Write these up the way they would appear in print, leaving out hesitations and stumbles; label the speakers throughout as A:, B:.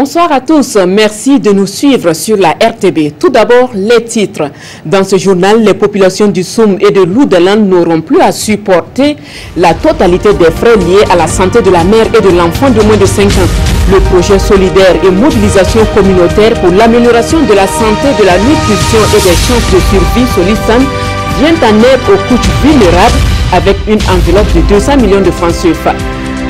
A: Bonsoir à tous, merci de nous suivre sur la RTB. Tout d'abord, les titres. Dans ce journal, les populations du Soum et de Loudalan n'auront plus à supporter la totalité des frais liés à la santé de la mère et de l'enfant de moins de 5 ans. Le projet solidaire et mobilisation communautaire pour l'amélioration de la santé, de la nutrition et des chances de survie Solisan vient en aide aux couches vulnérables avec une enveloppe de 200 millions de francs CFA.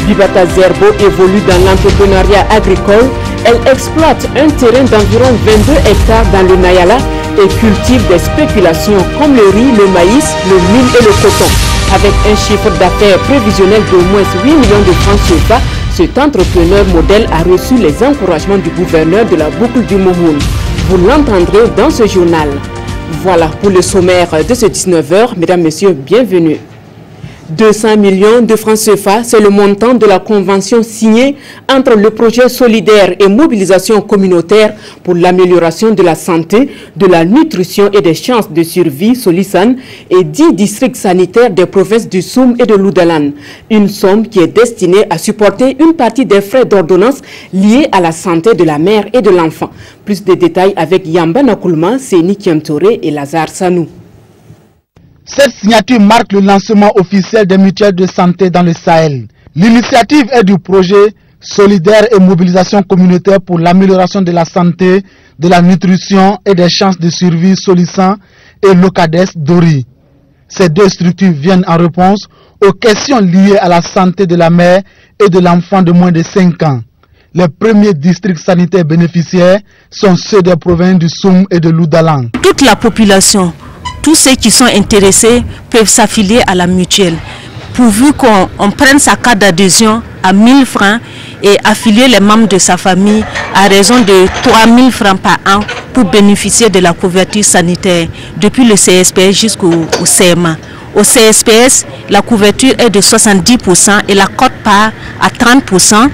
A: Bibata Zerbo évolue dans l'entrepreneuriat agricole. Elle exploite un terrain d'environ 22 hectares dans le Nayala et cultive des spéculations comme le riz, le maïs, le mil et le coton. Avec un chiffre d'affaires prévisionnel d'au moins 8 millions de francs CFA, cet entrepreneur modèle a reçu les encouragements du gouverneur de la boucle du Moumoun. Vous l'entendrez dans ce journal. Voilà pour le sommaire de ce 19h. Mesdames, Messieurs, bienvenue. 200 millions de francs CFA, c'est le montant de la convention signée entre le projet solidaire et mobilisation communautaire pour l'amélioration de la santé, de la nutrition et des chances de survie Solisan et 10 districts sanitaires des provinces du Soum et de Loudalan. Une somme qui est destinée à supporter une partie des frais d'ordonnance liés à la santé de la mère et de l'enfant. Plus de détails avec Yamba Nakoulma, Séni Kiamtoré et Lazare Sanou.
B: Cette signature marque le lancement officiel des mutuelles de santé dans le Sahel. L'initiative est du projet solidaire et mobilisation communautaire pour l'amélioration de la santé, de la nutrition et des chances de survie Solisan et Locades Dori. Ces deux structures viennent en réponse aux questions liées à la santé de la mère et de l'enfant de moins de 5 ans. Les premiers districts sanitaires bénéficiaires sont ceux des provinces du Soum et de Loudalan.
C: Toute la population, tous ceux qui sont intéressés peuvent s'affilier à la mutuelle, pourvu qu'on prenne sa carte d'adhésion à 1000 francs et affilier les membres de sa famille à raison de 3000 francs par an pour bénéficier de la couverture sanitaire, depuis le CSPS jusqu'au CMA. Au CSPS, la couverture est de 70% et la quote-part à 30%.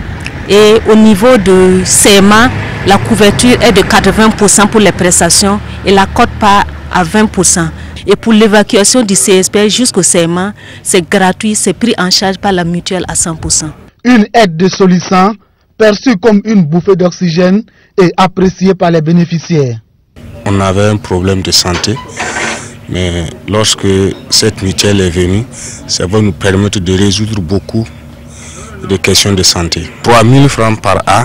C: Et au niveau de CMA, la couverture est de 80% pour les prestations et la quote-part à 20%. Et pour l'évacuation du CSP jusqu'au CMA, c'est gratuit, c'est pris en charge par la mutuelle à 100%. Une aide de Solisan perçue comme une bouffée d'oxygène et appréciée par les bénéficiaires.
D: On avait un problème de santé, mais lorsque cette mutuelle est venue, ça va nous permettre de résoudre beaucoup de questions de santé. 3000 francs par an,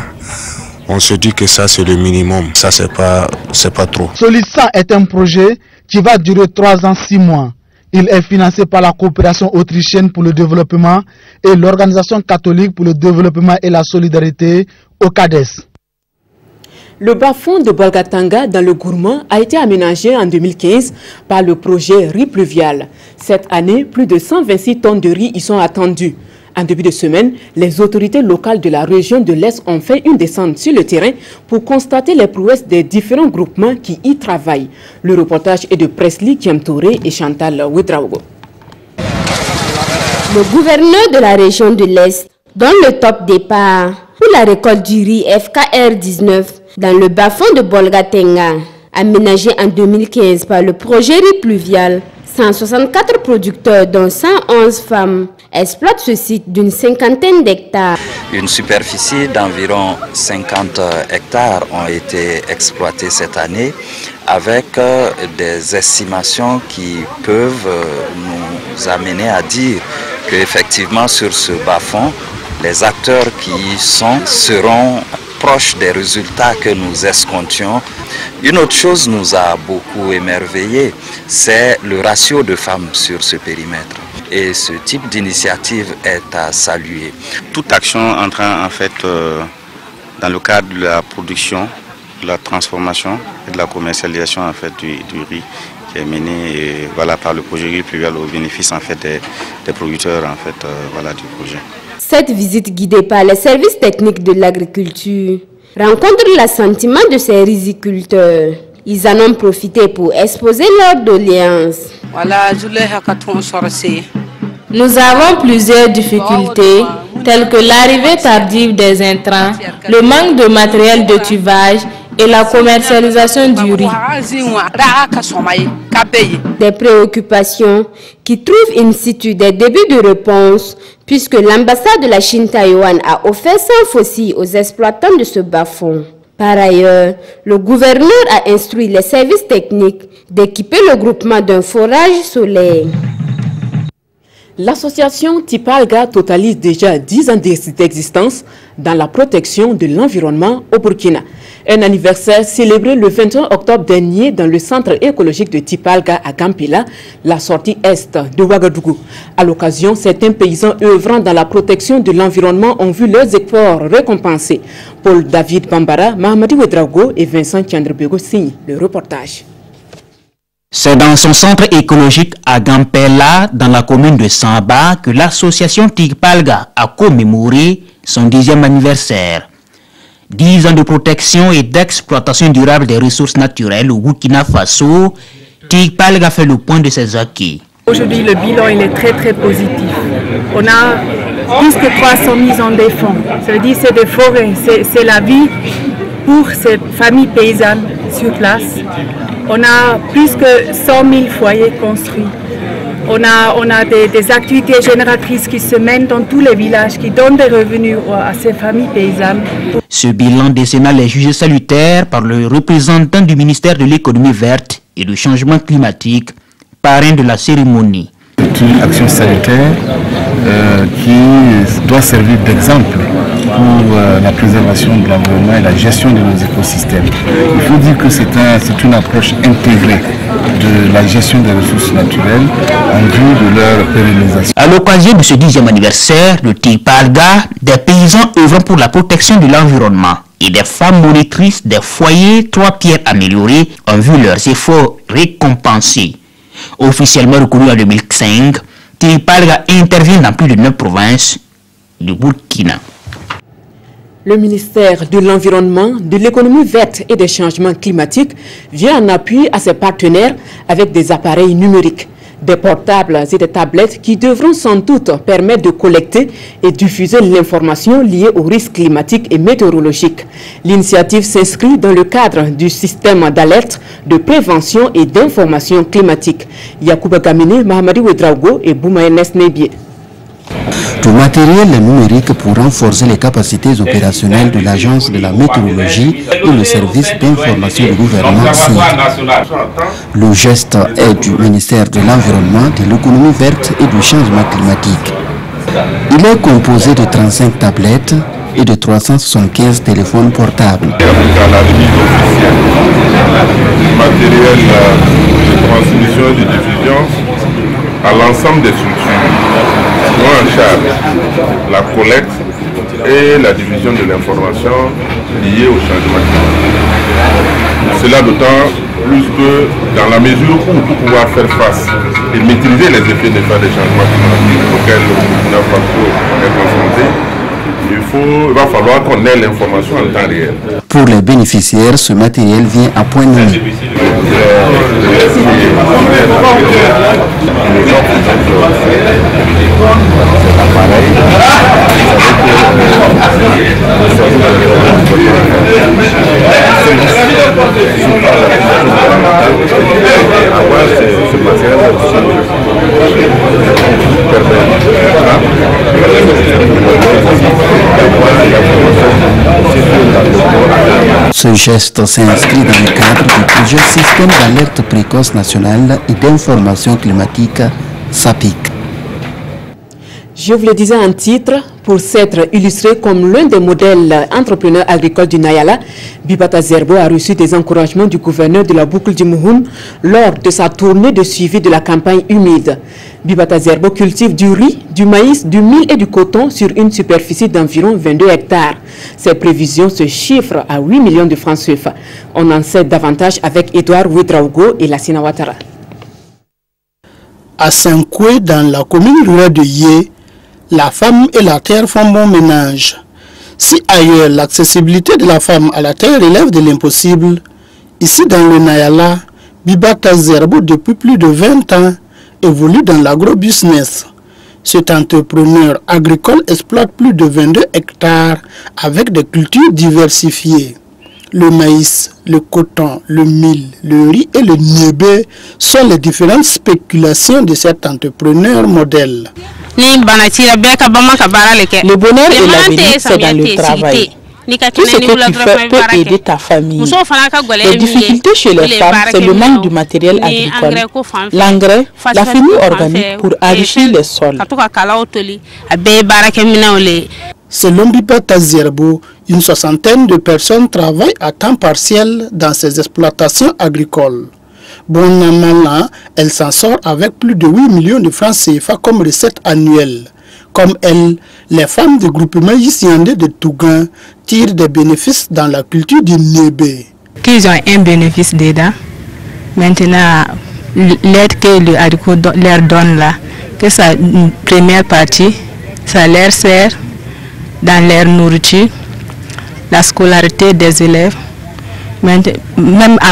D: on se dit que ça c'est le minimum, ça c'est pas trop. Solisan est un projet qui va durer 3 ans 6 mois. Il est financé par la coopération autrichienne pour le développement et l'organisation catholique pour le développement et la solidarité OCADES.
A: Le bas-fond de Bolgatanga dans le Gourmand a été aménagé en 2015 par le projet riz pluvial. Cette année, plus de 126 tonnes de riz y sont attendues. En début de semaine, les autorités locales de la région de l'Est ont fait une descente sur le terrain pour constater les prouesses des différents groupements qui y travaillent. Le reportage est de Presley Kiamtoré et Chantal Ouedraogo.
E: Le gouverneur de la région de l'Est donne le top départ pour la récolte du riz FKR 19 dans le bas-fond de Bolgatanga. Aménagé en 2015 par le projet riz pluvial, 164 producteurs dont 111 femmes exploitent ce site d'une 50aine d'hectares.
F: Une superficie d'environ 50 hectares ont été exploités cette année avec des estimations qui peuvent nous amener à dire qu'effectivement sur ce bas-fond, les acteurs qui y sont seront proches des résultats que nous escomptions. Une autre chose nous a beaucoup émerveillé, c'est le ratio de femmes sur ce périmètre. Et ce type d'initiative est à saluer.
D: Toute action entrant en fait dans le cadre de la production, de la transformation et de la commercialisation en fait du riz qui est menée voilà, par le projet riz pluvial au bénéfice en fait des producteurs en fait voilà, du projet.
E: Cette visite guidée par les services techniques de l'agriculture rencontre l'assentiment de ces riziculteurs. Ils en ont profité pour exposer leurs doléances.
G: Nous avons plusieurs difficultés, telles que l'arrivée tardive des intrants, le manque de matériel de tuvage et la commercialisation du riz.
E: Des préoccupations qui trouvent in situ des débuts de réponse puisque l'ambassade de la Chine-Taïwan a offert sans faucille aux exploitants de ce bas-fond. Par ailleurs, le gouverneur a instruit les services techniques d'équiper le groupement d'un forage solaire.
A: L'association Tipalga totalise déjà 10 ans d'existence dans la protection de l'environnement au Burkina. Un anniversaire célébré le 21 octobre dernier dans le centre écologique de Tipalga à Gampila, la sortie est de Ouagadougou. À l'occasion, certains paysans œuvrant dans la protection de l'environnement ont vu leurs efforts récompensés. Paul David Bambara, Mahamadi Ouedraogo et Vincent Tchandrebego signent le reportage.
H: C'est dans son centre écologique à Gampela, dans la commune de Samba, que l'association Tipalga a commémoré son 10e anniversaire. 10 ans de protection et d'exploitation durable des ressources naturelles au Burkina Faso, Tipalga fait le point de ses acquis.
I: Aujourd'hui, le bilan il est très positif. On a plus que 300 mises en défense. Ça veut dire que c'est des forêts, c'est la vie pour ces familles paysannes sur place. On a plus que 100 000 foyers construits. On a des activités génératrices qui se mènent dans tous les villages, qui donnent des revenus à ces familles paysannes. Ce bilan décennal est jugé salutaire par le représentant du ministère de l'économie verte et du changement climatique, parrain de la cérémonie.
J: C'est une action salutaire qui doit servir d'exemple pour la préservation de l'environnement et la gestion de nos écosystèmes. Il faut dire que c'est une approche intégrée de la gestion des ressources naturelles en vue de leur pérennisation.
H: À l'occasion de ce 10e anniversaire de Tipalga, des paysans œuvrant pour la protection de l'environnement et des femmes monitrices des foyers 3 pierres améliorés ont vu leurs efforts récompensés. Officiellement reconnu en 2005, Tipalga intervient dans plus de 9 provinces du Burkina.
A: Le ministère de l'Environnement, de l'économie verte et des changements climatiques vient en appui à ses partenaires avec des appareils numériques, des portables et des tablettes qui devront sans doute permettre de collecter et diffuser l'information liée aux risques climatiques et météorologiques. L'initiative s'inscrit dans le cadre du système d'alerte, de prévention et d'information climatique. Yacouba Gamine, Mahamadi Ouedraogo et Boumaïnes Nebié.
K: Du matériel numérique pour renforcer les capacités opérationnelles de l'Agence de la météorologie et le service d'information du gouvernement CID. Le geste est du ministère de l'Environnement, de l'économie verte et du changement climatique. Il est composé de 35 tablettes et de 375 téléphones portables.
L: Matériel de transmission et de diffusion à l'ensemble des structures qui ont en charge la collecte et la diffusion de l'information liée au changement climatique. Cela d'autant plus que dans la mesure où pour pouvoir faire face et maîtriser les effets néfastes des changements climatiques auxquels le Burkina Faso est confronté, il va falloir qu'on ait l'information en temps réel.
K: Pour les bénéficiaires, ce matériel vient à point nommé. Ce geste s'inscrit dans le cadre du projet Système d'alerte précoce national et d'information climatique SAPIC.
A: Je vous le disais en titre, pour s'être illustré comme l'un des modèles entrepreneurs agricoles du Nayala, Bibata Zerbo a reçu des encouragements du gouverneur de la boucle du Mouhoun lors de sa tournée de suivi de la campagne humide. Bibata Zerbo cultive du riz, du maïs, du mil et du coton sur une superficie d'environ 22 hectares. Ces prévisions se chiffrent à 8 millions de francs CFA. On en sait davantage avec Edouard Ouedraogo et Lassina Ouattara.
M: À Saint-Koué, dans la commune rurale de Yé, la femme et la terre font bon ménage. Si ailleurs l'accessibilité de la femme à la terre relève de l'impossible, ici dans le Nayala, Bibata Zerbo depuis plus de 20 ans évolue dans l'agrobusiness. Cet entrepreneur agricole exploite plus de 22 hectares avec des cultures diversifiées. Le maïs, le coton, le mil, le riz et le niébé sont les différentes spéculations de cet entrepreneur modèle.
G: Le bonheur et l'avenir, c'est dans le travail. Tout ce que tu fais peut aider ta famille. Les difficultés chez les femmes, c'est le manque du matériel agricole, l'engrais, la famille organique pour enrichir les sols.
M: Selon Bibata Zierbo, une soixantaine de personnes travaillent à temps partiel dans ces exploitations agricoles. Bon an mal an, elle s'en sort avec plus de 8 millions de francs CFA comme recette annuelle. Comme elle, les femmes du groupement Yisiandé de Tougan tirent des bénéfices dans la culture du niébé.
N: Qu'ils ont un bénéfice dedans. Maintenant, l'aide que le haricot leur donne là, que sa première partie, ça leur sert dans leur nourriture, la scolarité des élèves, même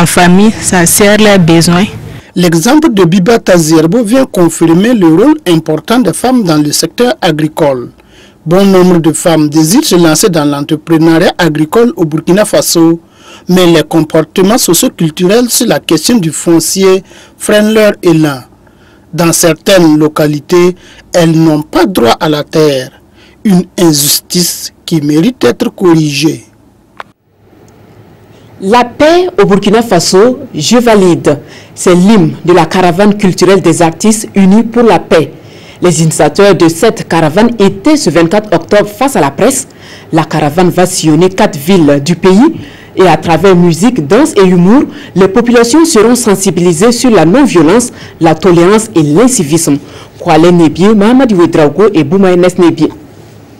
N: en famille, ça sert leurs besoins.
M: L'exemple de Bibata Zierbo vient confirmer le rôle important des femmes dans le secteur agricole. Bon nombre de femmes désirent se lancer dans l'entrepreneuriat agricole au Burkina Faso, mais les comportements socioculturels sur la question du foncier freinent leur élan. Dans certaines localités, elles n'ont pas droit à la terre, une injustice qui mérite d'être corrigée.
A: La paix au Burkina Faso, je valide. C'est l'hymne de la caravane culturelle des artistes unis pour la paix. Les initiateurs de cette caravane étaient ce 24 octobre face à la presse. La caravane va sillonner 4 villes du pays et à travers musique, danse et humour, les populations seront sensibilisées sur la non-violence, la tolérance et l'incivisme. Kwale Nebie, Mahamadou Ouedraogo et Boumaïnes Nebie.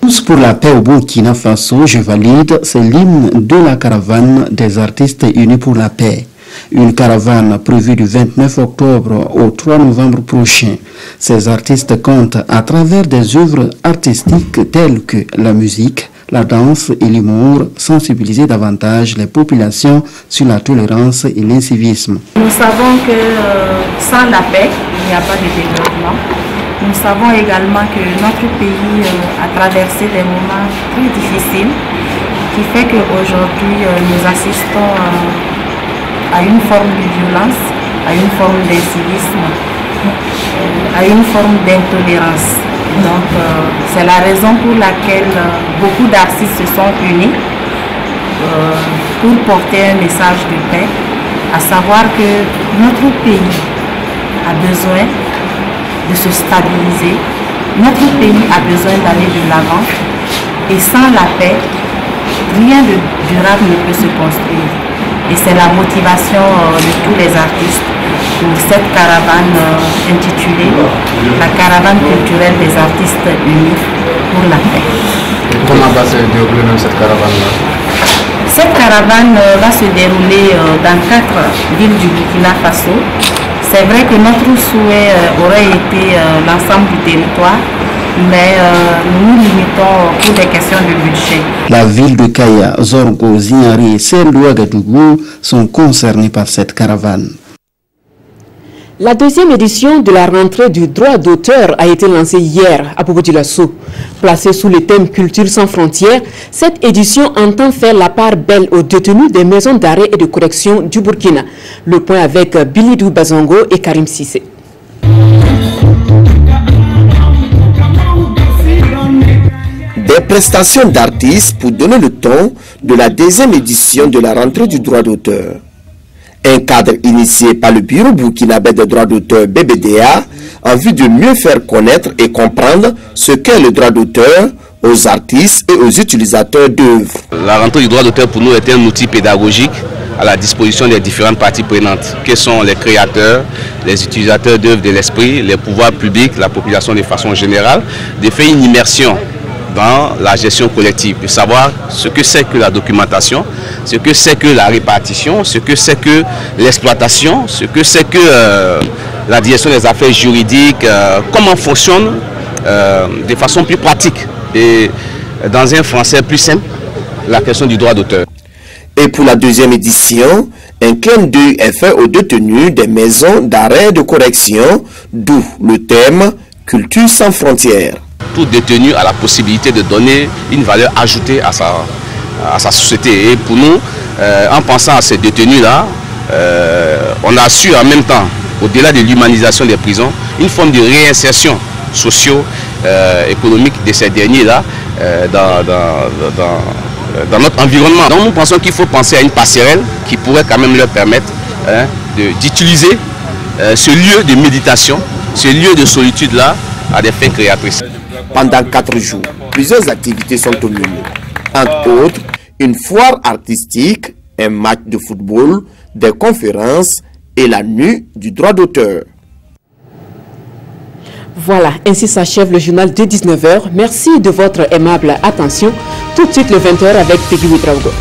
K: Tous pour la paix au Burkina Faso, je valide, c'est l'hymne de la caravane des artistes unis pour la paix. Une caravane prévue du 29 octobre au 3 novembre prochain. Ces artistes comptent à travers des œuvres artistiques telles que la musique, la danse et l'humour, sensibiliser davantage les populations sur la tolérance et l'incivisme.
O: Nous savons que sans la paix, il n'y a pas de développement. Nous savons également que notre pays a traversé des moments très difficiles, qui fait qu'aujourd'hui nous assistons à une forme de violence, à une forme d'incivisme, à une forme d'intolérance. Donc c'est la raison pour laquelle beaucoup d'artistes se sont unis pour porter un message de paix, à savoir que notre pays a besoin de se stabiliser, notre pays a besoin d'aller de l'avant et sans la paix, rien de durable ne peut se construire. Et c'est la motivation de tous les artistes pour cette caravane intitulée la caravane culturelle des artistes unis pour la paix.
J: Et comment va se dérouler même cette caravane-là?
O: Cette caravane va se dérouler dans 4 villes du Burkina Faso. C'est vrai que notre souhait aurait été l'ensemble du territoire, mais nous nous limitons pour des questions de budget.
K: La ville de Kaya, Zorgo, Zinari et Serlouagadougou sont concernés par cette caravane.
A: La deuxième édition de la rentrée du droit d'auteur a été lancée hier à Bobo-Dioulasso. Placée sous le thème Culture sans frontières, cette édition entend faire la part belle aux détenus des maisons d'arrêt et de correction du Burkina. Le point avec Bilidou Bazongo et Karim Sissé.
P: Des prestations d'artistes pour donner le ton de la deuxième édition de la rentrée du droit d'auteur. Un cadre initié par le Bureau burkinabé des droits d'auteur BBDA en vue de mieux faire connaître et comprendre ce qu'est le droit d'auteur aux artistes et aux utilisateurs d'œuvres.
Q: La rentrée du droit d'auteur pour nous est un outil pédagogique à la disposition des différentes parties prenantes, que sont les créateurs, les utilisateurs d'œuvres de l'esprit, les pouvoirs publics, la population de façon générale, de faire une immersion dans la gestion collective, de savoir ce que c'est que la documentation, ce que c'est que la répartition, ce que c'est que l'exploitation, ce que c'est que la direction des affaires juridiques, comment fonctionne de façon plus pratique et dans un français plus simple la question du droit d'auteur.
P: Et pour la deuxième édition, un clin d'œil est fait aux détenus des maisons d'arrêt et de correction, d'où le thème Culture sans frontières.
Q: Tout détenu a la possibilité de donner une valeur ajoutée à sa société. Et pour nous, en pensant à ces détenus-là, on a su en même temps, au-delà de l'humanisation des prisons, une forme de réinsertion socio-économique de ces derniers-là dans notre environnement. Donc nous pensons qu'il faut penser à une passerelle qui pourrait quand même leur permettre d'utiliser ce lieu de méditation, ce lieu de solitude-là à des fins créatrices.
P: Pendant 4 jours, plusieurs activités sont au menu. Entre autres, une foire artistique, un match de football, des conférences et la nuit du droit d'auteur.
A: Voilà, ainsi s'achève le journal de 19h. Merci de votre aimable attention. Tout de suite le 20h avec Peggy Ouedraogo.